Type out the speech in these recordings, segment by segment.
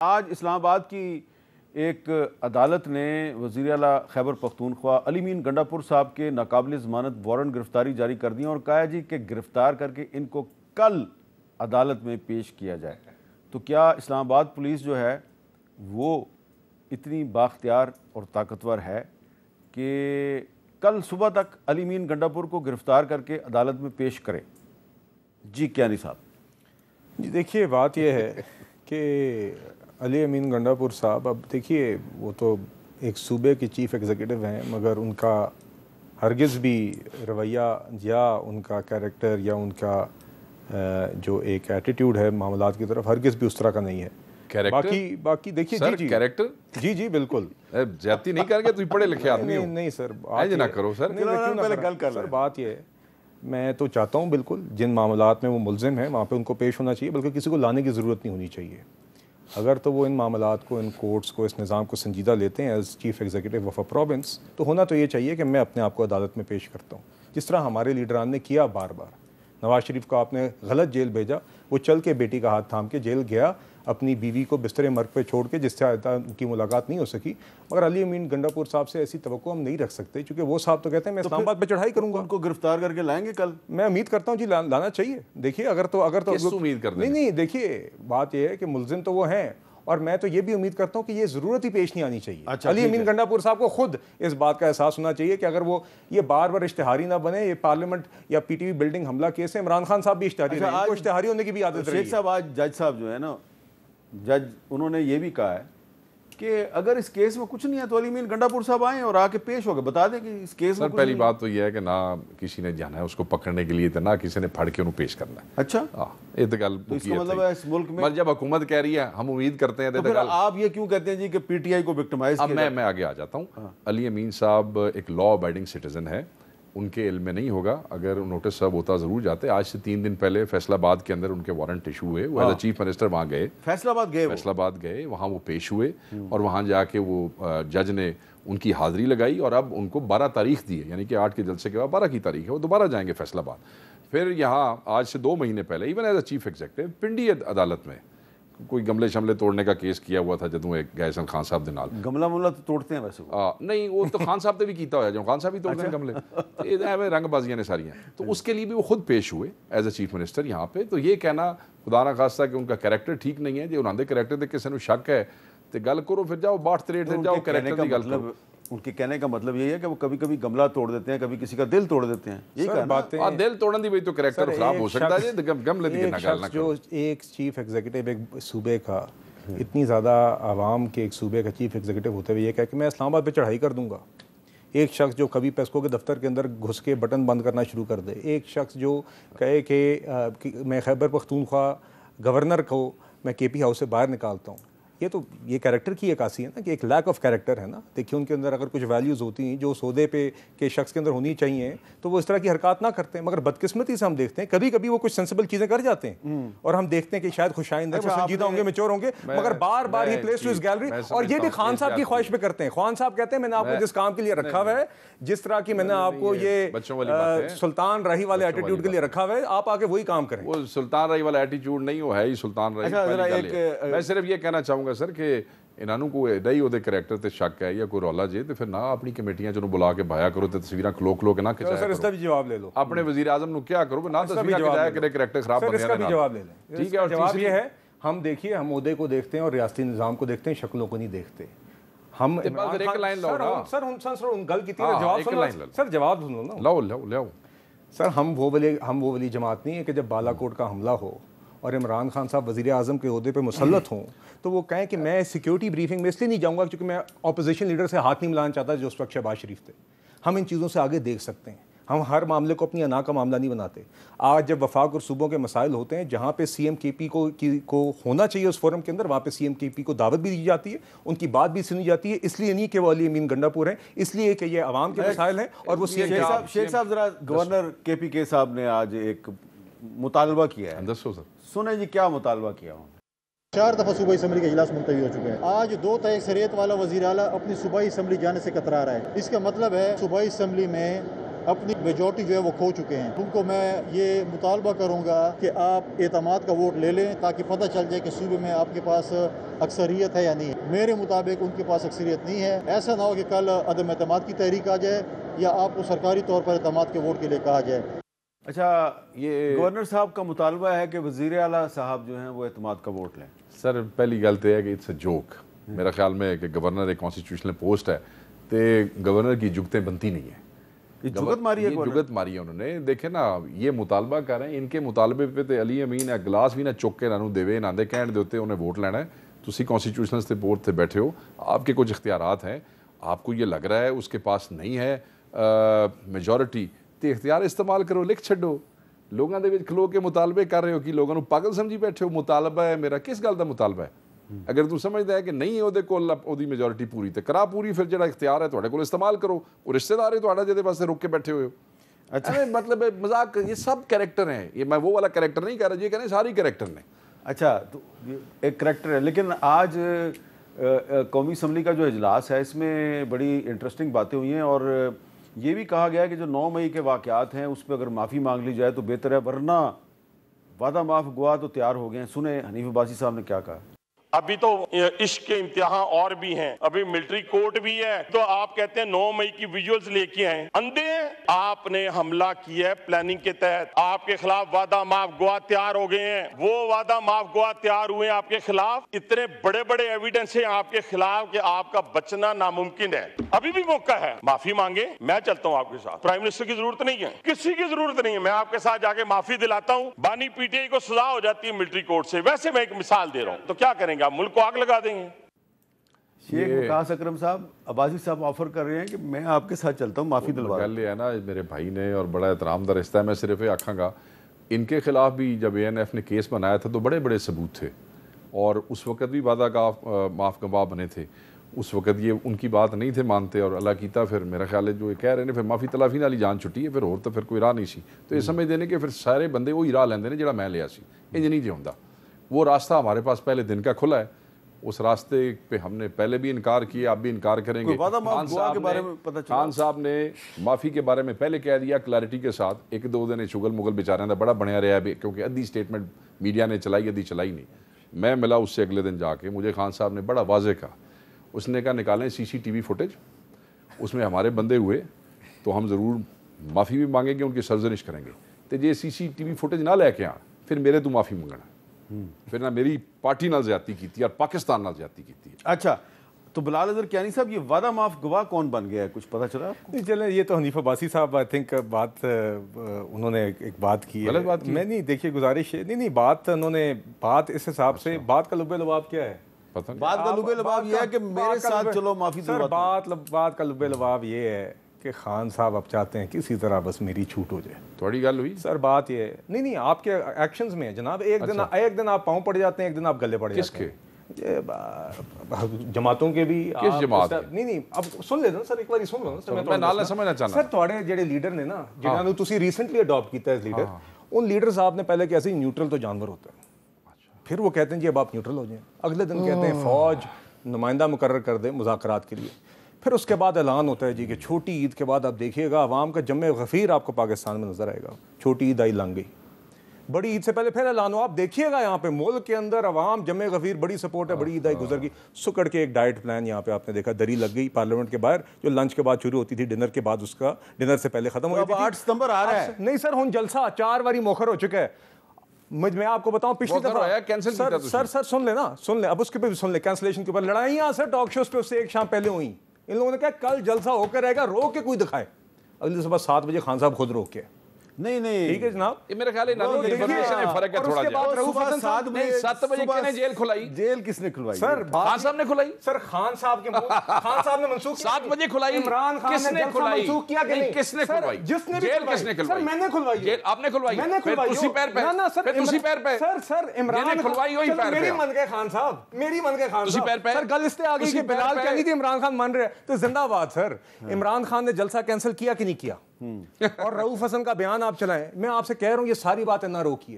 آج اسلام آباد کی ایک عدالت نے وزیر اعلیٰ خیبر پختونخوا علی امین گنڈا پور صاحب کے ناقابل ضمانت وارنٹ گرفتاری جاری کر دی اور کہا ہے جی کہ گرفتار کر کے ان کو کل عدالت میں پیش کیا جائے۔ تو کیا اسلام آباد پولیس جو ہے وہ اتنی بااختیار اور طاقتور ہے کہ کل صبح تک علی امین گنڈا پور کو گرفتار کر کے عدالت میں پیش کرے؟ جی کیانی صاحب جی دیکھیے، بات یہ ہے کہ علی امین گنڈا پور صاحب، اب دیکھیے وہ تو ایک صوبے کے چیف ایگزیکٹو ہیں، مگر ان کا ہرگز بھی رویہ یا ان کا کیریکٹر یا ان کا جو ایک ایٹیٹیوڈ ہے معاملات کی طرف، ہرگز بھی اس طرح کا نہیں ہے۔ باقی دیکھیے جی کیریکٹر جی بالکل زیادتی نہیں کر گے، تو پڑھے لکھے آدمی ہو۔ نہیں سر، نہ کرو سر، بات یہ ہے، میں تو چاہتا ہوں بالکل جن معاملات میں وہ ملزم ہیں وہاں پہ ان کو پیش ہونا چاہیے، بلکہ کسی کو لانے کی ضرورت نہیں ہونی چاہیے۔ اگر تو وہ ان معاملات کو، ان کورٹس کو، اس نظام کو سنجیدہ لیتے ہیں as chief executive of a province, تو ہونا تو یہ چاہیے کہ میں اپنے آپ کو عدالت میں پیش کرتا ہوں، جس طرح ہمارے لیڈران نے کیا بار بار۔ نواز شریف کو آپ نے غلط جیل بھیجا، وہ چل کے بیٹی کا ہاتھ تھام کے جیل گیا، اپنی بیوی کو بستر مرگ پہ چھوڑ کے، جس سے ان کی ملاقات نہیں ہو سکی۔ مگر علی امین گنڈا پور صاحب سے ایسی توقع ہم نہیں رکھ سکتے، چونکہ وہ صاحب تو کہتے ہیں میں اسلام آباد پہ چڑھائی کروں گا۔ ان کو گرفتار کر کے لائیں گے کل؟ میں امید کرتا ہوں جی لانا چاہیے۔ دیکھیے اگر تو امید کرتے ہیں، نہیں دیکھیے بات یہ ہے کہ ملزم تو وہ ہیں، اور میں تو یہ بھی امید کرتا ہوں کہ یہ ضرورت ہی پیش نہیں آنی چاہیے۔ علی امین گنڈا پور صاحب کو خود اس بات کا احساس ہونا چاہیے کہ اگر وہ یہ بار بار اشتہاری نہ بنے، یہ پارلیمنٹ یا پی ٹی وی بلڈنگ حملہ کیس ہے، عمران خان صاحب بھی اشتہاری رہے ہیں، اشتہاری ہونے کی بھی عادت رہی ہے۔ شیخ صاحب، آج جج صاحب جو ہے نا، جج انہوں نے یہ بھی کہا ہے کہ اگر اس کیس میں کچھ نہیں ہے تو علی امین گنڈا پور صاحب آئیں اور آ کے پیش ہو گئے، بتا دیں کہ اس کیس میں پہلی بات تو یہ ہے کہ نہ کسی نے جانا ہے اس کو پکڑنے کے لیے، نہ کسی نے پھڑ کے انہوں پیش کرنا ہے۔ اچھا، یہ تو گل اس کا مطلب ہے اس ملک میں جب حکومت کہہ رہی ہے ہم امید کرتے ہیں، تو پھر آپ یہ کیوں کہتے ہیں جی کہ پی ٹی آئی کو وکٹمائز اب میں آگے آ جاتا ہوں۔ علی امین صاحب ایک لا ابائڈنگ سٹیزن ہے، ان کے علم میں نہیں ہوگا، اگر نوٹس سب ہوتا ضرور جاتے۔ آج سے 3 دن پہلے فیصل آباد کے اندر ان کے وارنٹ ایشو ہوئے، وہ ایز اے چیف منسٹر وہاں گئے، فیصل آباد گئے، وہاں وہ پیش ہوئے، اور وہاں جا کے وہ جج نے ان کی حاضری لگائی، اور اب ان کو 12 تاریخ دی ہے، یعنی کہ 8 کے جلسے کے بعد 12 کی تاریخ ہے، وہ دوبارہ جائیں گے فیصل آباد۔ پھر یہاں آج سے 2 مہینے پہلے even as a chief executive Pindi عدالت میں کوئی گملے شملے توڑنے کا کیس کیا ہوا تھا جدوں ایک گئے سن خان صاحب دے نال۔ گملہ ملا تو توڑتے ہیں ویسے نہیں، وہ تو خان صاحب تے بھی کیتا ہوا، جو خان صاحب ہی توڑتے ہیں گملے، ایویں رنگ بازیاں نے ساریاں، تو اس کے لیے بھی وہ خود پیش ہوئے ایز اے چیف منسٹر یہاں پہ۔ تو یہ کہنا خدا نہ خواستہ کہ ان کا کریکٹر ٹھیک نہیں ہے، جو انہاں دے کریکٹر تے کسی نوں شک ہے تے گل کرو، پھر جاؤ 62 دن جاؤ کریکٹر دی گل کرو۔ ان کے کہنے کا مطلب یہی ہے کہ وہ کبھی کبھی گملہ توڑ دیتے ہیں، کبھی کسی کا دل توڑ دیتے ہیں، یہی کہنا۔ دل توڑن دی وجہ تو کریکٹر خراب ہو سکتا ہے، گملے دی کنا گل نہ کرو۔ جو ایک چیف ایگزیکٹو ایک صوبے کا، اتنی زیادہ عوام کے ایک صوبے کا چیف ایگزیکٹو ہوتے ہوئے یہ کہہ کہ میں اسلام آباد پہ چڑھائی کر دوں گا، ایک شخص جو کبھی پیسکو کے دفتر کے اندر گھس کے بٹن بند کرنا شروع کر دے، ایک شخص جو کہے کہ میں خیبر پختونخوا گورنر کو میں کے پی ہاؤس سے باہر نکالتا ہوں، یہ کریکٹر کی عکاسی ہے نا، کہ ایک لیک آف کریکٹر ہے نا۔ دیکھیے ان کے اندر اگر کچھ ویلیوز ہوتی ہیں جو سودے پہ کے شخص کے اندر ہونی چاہیے تو وہ اس طرح کی حرکات نہ کرتے ہیں، مگر بدقسمتی سے ہم دیکھتے ہیں کبھی کبھی وہ کچھ سینسیبل چیزیں کر جاتے ہیں، اور ہم دیکھتے ہیں کہ شاید خوشائند ہیں، وہ سنجیدہ ہوں گے، میچور ہوں گے، مگر بار بار ہی پلیس ٹو ہز گیلری، اور یہ بھی خان صاحب کی خواہش پہ کرتے ہیں۔ خان صاحب کہتے ہیں میں نے آپ کو جس کام کے لیے رکھا ہوا ہے، جس طرح کی میں نے آپ کو یہ سلطان راہی والے ایٹیٹیوڈ کے لیے رکھا ہوا ہے، آپ آ کے وہی کام کریں۔ وہ سلطان راہی والا ایٹیٹیوڈ نہیں، وہ ہے ہی سلطان راہی۔ میں صرف یہ کہنا چاہوں گا سر کہ انہوں کو ایڈا ہی وہ کریکٹر تے شک ہے یا کوئی رولا جے، تو پھر نہ اپنی کمیٹیاں چنوں بلا کے بھایا کرو، تے تصویراں کھلو کے نہ کھچایا کرو۔ اس کا بھی جواب لے لو، اپنے وزیر اعظم نو کیا کرو، نہ تصویراں کھچایا کرے کریکٹر خراب بندے۔ اس کا بھی جواب لے لیں۔ ٹھیک ہے، اور جواب یہ ہے، ہم دیکھیے ہم عہدے کو دیکھتے ہیں اور ریاستی نظام کو دیکھتے ہیں، شکلوں کو نہیں دیکھتے ہم۔ ایک لائن لاؤ نا سر گل کی جواب سنو سر، جواب سنو نا، لاؤ سر۔ ہم وہ والی جماعت نہیں ہے کہ جب بالا کوٹ کا حملہ ہو اور عمران خان صاحب وزیر اعظم کے عہدے پہ مسلط ہوں تو وہ کہیں کہ میں سیکیورٹی بریفنگ میں اس لیے نہیں جاؤں گا کیونکہ میں اپوزیشن لیڈر سے ہاتھ نہیں ملانا چاہتا جو اس وقت شہباز شریف تھے۔ ہم ان چیزوں سے آگے دیکھ سکتے ہیں، ہم ہر معاملے کو اپنی انا کا معاملہ نہیں بناتے۔ آج جب وفاق اور صوبوں کے مسائل ہوتے ہیں جہاں پہ سی ایم کے پی کو ہونا چاہیے اس فورم کے اندر، وہاں پہ سی ایم کے پی کو دعوت بھی دی جاتی ہے، ان کی بات بھی سنی جاتی ہے، اس لیے نہیں کہ وہ علی امین گنڈا پور ہیں، اس لیے کہ یہ عوام کے مسائل ہیں اور وہ سی ایم۔ شیخ صاحب ذرا گورنر کے پی کے صاحب نے آج ایک مطالبہ کیا ہے، دسو سر، سنیں جی کیا مطالبہ کیا ہوں۔ 4 دفعہ صوبائی اسمبلی کا اجلاس ملتوی ہو چکے ہیں، آج 2 تا اکثریت والا وزیر اعلیٰ اپنی صوبائی اسمبلی جانے سے کترا رہا ہے۔ اس کا مطلب ہے صوبائی اسمبلی میں اپنی میجورٹی جو ہے وہ کھو چکے ہیں. ان کو میں یہ مطالبہ کروں گا کہ آپ اعتماد کا ووٹ لے لیں تاکہ پتہ چل جائے کہ صوبے میں آپ کے پاس اکثریت ہے یا نہیں. میرے مطابق ان کے پاس اکثریت نہیں ہے. ایسا نہ ہو کہ کل عدم اعتماد کی تحریک آ جائے یا آپ کو سرکاری طور پر اعتماد کے ووٹ کے لیے کہا جائے. اچھا، یہ گورنر صاحب کا مطالبہ ہے کہ وزیر اعلیٰ صاحب جو ہیں وہ اعتماد کا ووٹ لیں. سر پہلی گل تو یہ ہے کہ اٹس اے جوک. میرا خیال میں کہ گورنر ایک کانسٹیٹیوشنل پوسٹ ہے تو گورنر کی جگتیں بنتی نہیں ہیں. یہ جگت ماری ہے، جگت ماری ہے انہوں نے. دیکھیں نا، یہ مطالبہ کر رہے ہیں، ان کے مطالبے پہ تو علی امین ہے گلاس بھی نہ چک کے انہوں دے نہ دے کہنے دیتے انہیں ووٹ لینا ہے. تسی کانسٹیٹیوشنل سے بورڈ سے بیٹھے ہو، آپ کے کچھ اختیارات ہیں، آپ کو یہ لگ رہا ہے اس کے پاس نہیں ہے میجورٹی، تو اختیار استعمال کرو، لکھ چھڈو. لوگوں دے وچ کھلو کے مطالبے کر رہے ہو کہ لوگوں پاگل سمجھی بیٹھے ہو. مطالبہ ہے میرا، کس گل دا مطالبہ ہے؟ اگر تو سمجھدا ہے کہ نہیں ہے کول دی میجورٹی پوری تے کرا پوری، پھر جڑا اختیار ہے تواڈے کول استعمال کرو. وہ رشتہ دار ہے تواڈا جہدے واسطے رک کے بیٹھے ہوئے ہو. اچھا مطلب مذاق، یہ سب کریکٹر ہیں. یہ میں وہ والا کریکٹر نہیں کہہ رہا، یہ کہنے ساری کریکٹر نے. اچھا، تو ایک کریکٹر ہے. لیکن آج قومی اسمبلی کا جو اجلاس ہے اس میں بڑی انٹرسٹنگ باتیں ہوئی ہیں، اور یہ بھی کہا گیا ہے کہ جو 9 مئی کے واقعات ہیں اس پہ اگر معافی مانگ لی جائے تو بہتر ہے، ورنہ وعدہ معاف گواہ تو تیار ہو گئے ہیں. سنیں حنیف عباسی صاحب نے کیا کہا. ابھی تو عشق کے امتحان اور بھی ہیں، ابھی ملٹری کورٹ بھی ہے. تو آپ کہتے ہیں 9 مئی کی ویژولز لے کے آئیں. اندھے ہیں. آپ نے حملہ کیا ہے پلاننگ کے تحت. آپ کے خلاف وعدہ معاف گواہ تیار ہو گئے ہیں. وہ وعدہ معاف گواہ تیار ہوئے ہیں آپ کے خلاف. اتنے بڑے بڑے ایویڈنس ہیں آپ کے خلاف کہ آپ کا بچنا ناممکن ہے. ابھی بھی موقع ہے، معافی مانگے. میں چلتا ہوں آپ کے ساتھ. پرائم منسٹر کی ضرورت نہیں ہے، کسی کی ضرورت نہیں ہے. میں آپ کے ساتھ جا کے معافی دلاتا ہوں. بانی پی ٹی آئی کو سزا ہو جاتی ہے ملٹری کورٹ سے. ویسے میں ایک مثال دے رہا ہوں. تو کیا کریں گے؟ ملک کو آگ لگا دیں گے. شیخ وقاص اکرم صاحب، عباسی صاحب آفر کر رہے ہیں کہ میں آپ کے ساتھ چلتا ہوں، معافی دلوا. گل یہ ہے نا، میرے بھائی نے اور بڑا احترام دا رشتہ ہے. میں صرف یہ آکھاں گا، ان کے خلاف بھی جب اے این ایف نے کیس بنایا تھا تو بڑے بڑے ثبوت تھے، اور اس وقت بھی وعدہ کا معاف گواہ بنے تھے. اس وقت یہ ان کی بات نہیں تھے مانتے، اور اللہ کیتا پھر میرا خیال ہے جو یہ کہہ رہے ہیں پھر معافی تلافی والی جان چھٹی ہے. پھر اور تو پھر کوئی راہ نہیں سی. تو یہ سمجھ دینے کہ پھر سارے بندے وہی راہ لیندے نے جڑا میں لیا سی. انج نہیں جی ہوندا. وہ راستہ ہمارے پاس پہلے دن کا کھلا ہے. اس راستے پہ ہم نے پہلے بھی انکار کیا، اب بھی انکار کریں گے. خان صاحب نے معافی کے بارے میں پہلے کہہ دیا کلیئرٹی کے ساتھ. ایک دو دن شغل مغل بیچارے دا بڑا بنیا رہا ہے، کیونکہ ادھی سٹیٹمنٹ میڈیا نے چلائی، ادھی چلائی نہیں. میں ملا اس سے اگلے دن جا کے، مجھے خان صاحب نے بڑا واضح کہا. اس نے کہا نکالیں CCTV فوٹیج، اس میں ہمارے بندے ہوئے تو ہم ضرور معافی بھی مانگیں گے، ان کی سرزنش کریں گے. تو یہ CCTV فوٹیج نہ لے کے آن، پھر میرے تو معافی منگنا، پھر نہ میری پارٹی نال زیادتی کی اور پاکستان نال زیادتی کی. اچھا، تو بلال اظہر کیانی صاحب، یہ وعدہ معاف گواہ کون بن گیا ہے؟ کچھ پتہ چلا آپ کو؟ چلیں، یہ تو حنیف عباسی صاحب آئی تھنک بات انہوں نے ایک بات کی ہے. میں نہیں، دیکھیے گزارش ہے، نہیں بات انہوں نے بات اس حساب سے، بات کا لب لباب کیا ہے؟ بات کا لب لباب یہ ہے کہ میرے ساتھ چلو معافی دلواتا ہوں. بات کا لب لباب یہ ہے کہ خان صاحب اب چاہتے ہیں کسی طرح بس میری چھوٹ ہو جائے. تھوڑی گل ہوئی سر؟ بات یہ ہے، نہیں آپ کے ایکشنز میں جناب، ایک دن آپ پاؤں پڑ جاتے ہیں، ایک دن آپ گلے پڑ جاتے ہیں. جماعتوں کے بھی. کس جماعت؟ نہیں اب سن لے نا سر، ایک بار سن لو نا. میں نال سمجھنا چاہنا سر تھوڑے جڑے لیڈر نے نا، جنہاں نوں تسی ریسنٹلی اڈاپٹ کیتا ہے لیڈر، ان لیڈر صاحب نے پہلے کہا سی نیوٹرل تو جانور ہوتا ہے. پھر وہ کہتے ہیں جی اب آپ نیوٹرل ہو جائیں. اگلے دن کہتے ہیں فوج نمائندہ مقرر کر دیں مذاکرات کے لیے. پھر اس کے بعد اعلان ہوتا ہے جی کہ چھوٹی عید کے بعد آپ دیکھیے گا عوام کا جمع غفیر آپ کو پاکستان میں نظر آئے گا. چھوٹی عید آئی لنگ گئی، بڑی عید سے پہلے پھر اعلان ہو. آپ دیکھیے گا یہاں پہ ملک کے اندر عوام جمع غفیر، بڑی سپورٹ ہے، بڑی عید آئی گزر گئی. سکڑ کے ایک ڈائٹ پلان یہاں پہ آپ نے دیکھا، دری لگ گئی پارلیمنٹ کے باہر، جو لنچ کے بعد شروع ہوتی تھی، ڈنر کے بعد اس کا ڈنر سے پہلے ختم ہو جاتی تھی. 8 ستمبر آ رہا ہے. نہیں سر، ہن جلسہ 4 باری موخر ہو چکا ہے. میں آپ کو بتاؤں پچھلی دفعہ سر سن لیں نا، سن لیں اب اس کے پہ بھی سن لیں. کینسلیشن کے اوپر لڑائیاں سر ٹاک شوز پہ اس سے ایک شام پہلے ہوئیں. ان لوگوں نے کہا کل جلسہ ہو کر رہے گا، رو کے کوئی دکھائے. اگلی صبح 7 بجے خان صاحب خود روک کے. نہیں ٹھیک ہے جناب، یہ میرے خیال ہے انفارمیشن میں فرق ہے تھوڑا جہا. 7 بجے کہنے جیل کھلائی؟ جیل کس نے کھلوائی؟ سر خان صاحب نے کھلائی. سر خان صاحب کے خان صاحب نے منسوخ 7 بجے کھلائی. عمران خان کس نے کھلائی؟ منسوخ کیا کہ نہیں؟ کس نے کھلوائی؟ جس نے بھی جیل کس نے کھلوائی؟ سر میں نے کھلوائی. جیل آپ نے کھلوائی؟ میں نے کھلوائی. اسی پیر پہ پھر تسی پیر پہ سر عمران نے کھلوائی وہی پیر پہ. میری من گئے خان صاحب، میری من گئے خان تسی پیر پہ. سر گل اس تے آ گئی کہ بلال کہنی تھی عمران خان مان رہے تو زندہ باد. سر عمران خان نے جلسہ کینسل کیا کہ نہیں کیا؟ اور رؤف حسن کا بیان آپ چلائیں. میں آپ سے کہہ رہا ہوں یہ ساری باتیں نہ روکیے.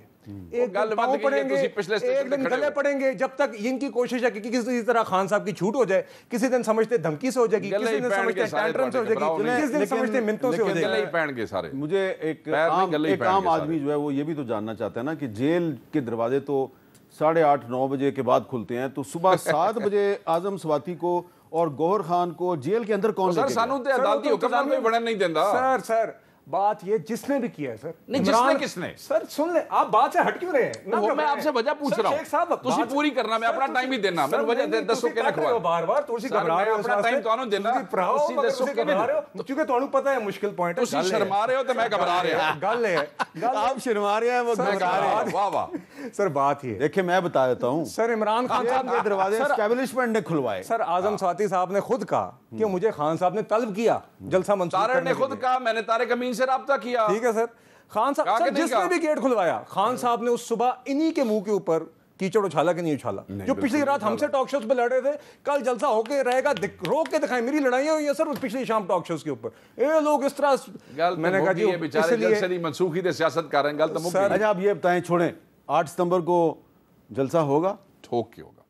ایک دن پاؤں پڑیں گے, ایک دن گلے پڑیں گے, جب تک ان کی کوشش ہے کہ کسی طرح خان صاحب کی چھوٹ ہو جائے. کسی دن سمجھتے دھمکی سے ہو جائے گی, کسی دن سمجھتے ٹینٹرم سے ہو جائے گی, کسی دن سمجھتے منتوں سے ہو جائے گی. مجھے ایک عام آدمی جو ہے وہ یہ بھی تو جاننا چاہتا ہے نا کہ جیل کے دروازے تو 8:30-9 بجے کے بعد کھلتے ہیں, تو صبح 7 بجے اعظم سواتی کو اور گوہر خان کو جیل کے اندر کون لے کے گیا؟ سر بات یہ جس نے بھی کیا ہے سر, نہیں جس نے کس نے, سر سن لیں, آپ بات سے ہٹ کیوں رہے ہیں؟ میں آپ سے وجہ پوچھ رہا ہوں, شیخ صاحب تسی پوری کرنا, میں اپنا ٹائم ہی دینا, میں وجہ دسو کہ نہ بار بار تسی گھبرا رہے ہو, اپنا ٹائم کانوں دینا, تسی دسو کہ گھبرا رہے ہو کیونکہ تانوں پتہ ہے مشکل پوائنٹ ہے. تسی شرما رہے ہو تو میں گھبرا رہا ہوں. گل ہے, آپ شرما رہے ہیں وہ گھبرا رہے ہیں. واہ واہ سر بات یہ دیکھیں میں بتا دیتا ہوں, سر عمران خان صاحب کے دروازے اسٹیبلشمنٹ نے کھلوائے. سر اعظم سواتی صاحب نے خود کہا کہ مجھے خان صاحب نے طلب کیا جلسہ منسوخ طارق نے خود کہا میں نے طارق امین سے رابطہ کیا. ٹھیک ہے سر. خان صاحب سر جس نے بھی گیٹ کھلوایا, خان صاحب نے اس صبح انہی کے منہ کے اوپر کیچڑ اچھالا کہ نہیں اچھالا, جو پچھلی رات ہم سے ٹاک شوز پہ لڑے تھے. کل جلسہ ہو کے رہے گا, روک کے دکھائیں, میری لڑائیاں ہوئی ہیں سر پچھلی شام ٹاک شوز کے اوپر. اے لوگ اس طرح, میں نے کہا جی بیچارے جلسے دی منسوخی دے سیاست کر رہے ہیں, گل تو مک گئی. اچھا آپ یہ بتائیں, چھوڑیں 8 ستمبر کو جلسہ ہوگا؟ ٹھوک کے ہوگا,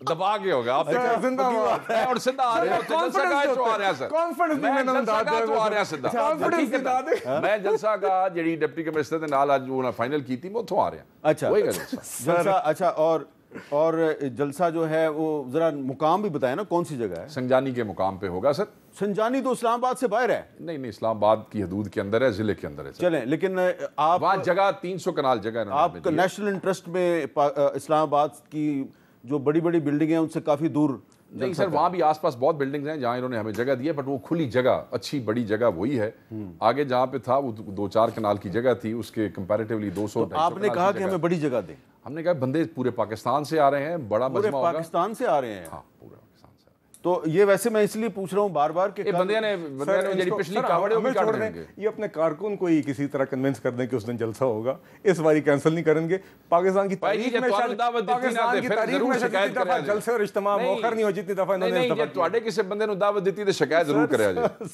دبا کے ہوگا. آپ اور سیدھا آ رہے ہیں, جلسہ کا جو آ رہا ہے سر, کانفیڈنس نہیں میں جلسہ کا جو آ رہا ہے سیدھا, میں جلسہ کا جڑی ڈپٹی کمشنر دے نال اج وہ فائنل کیتی میں اتھوں آ رہا. اچھا وہی جلسہ. اچھا اور جلسہ جو ہے وہ ذرا مقام بھی بتائیں نا, کون سی جگہ ہے؟ سنجانی کے مقام پہ ہوگا سر. سنجانی تو اسلام آباد سے باہر ہے. نہیں اسلام آباد کی حدود کے اندر ہے, ضلع کے اندر ہے. چلیں, لیکن آپ وہاں جگہ 300 کنال جگہ ہے. آپ کا نیشنل انٹرسٹ میں اسلام آباد کی جو بڑی بڑی بلڈنگ ہیں ان سے کافی دور نہیں سر, وہاں بھی آس پاس بہت بلڈنگز ہیں جہاں انہوں نے ہمیں جگہ دی ہے, بٹ وہ کھلی جگہ, اچھی بڑی جگہ وہی ہے. آگے جہاں پہ تھا وہ 2-4 کنال کی جگہ تھی, اس کے کمپیریٹیولی 200. آپ نے کہا کہ ہمیں بڑی جگہ دیں. ہم نے کہا بندے پورے پاکستان سے آ رہے ہیں, بڑا مجمع ہوگا. پاکستان سے آ رہے ہیں؟ ہاں پورا پاکستان سے. تو یہ ویسے میں اس لیے پوچھ رہا ہوں بار بار کہ بندے نے جڑی پچھلی کاوڑے وہ کاٹ دیں گے. یہ اپنے کارکن کو ہی کسی طرح کنونس کر دیں کہ اس دن جلسہ ہوگا, اس باری کینسل نہیں کریں گے. پاکستان کی تاریخ میں جلسے اور اجتماع موخر نہیں ہو جتنی دفعہ انہوں نے. نہیں تواڈے کسی بندے نو دعوت دیتی تے شکایت ضرور کریا جائے.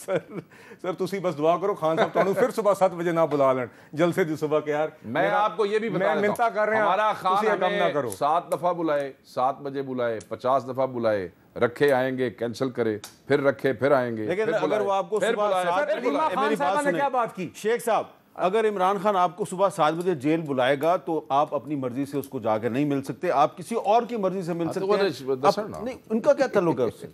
سر تسی بس دعا کرو خان صاحب تانوں پھر صبح 7 بجے نہ بلا لین جلسے دی صبح کے. یار میں آپ کو یہ بھی بتا میں منتا کر رہا ہوں, ہمارا خان نہ کرو. 7 دفعہ بلائے, 7 بجے بلائے, 50 دفعہ بلائے, رکھے آئیں گے, کینسل کرے, پھر رکھے, پھر آئیں گے. لیکن اگر وہ آپ کو صبح 7 بات سنیں شیخ صاحب, اگر عمران خان آپ کو صبح 7 بجے جیل بلائے گا تو آپ اپنی مرضی سے اس کو جا کے نہیں مل سکتے, آپ کسی اور کی مرضی سے مل سکتے ہیں. ان کا کیا تعلق ہے اس سے؟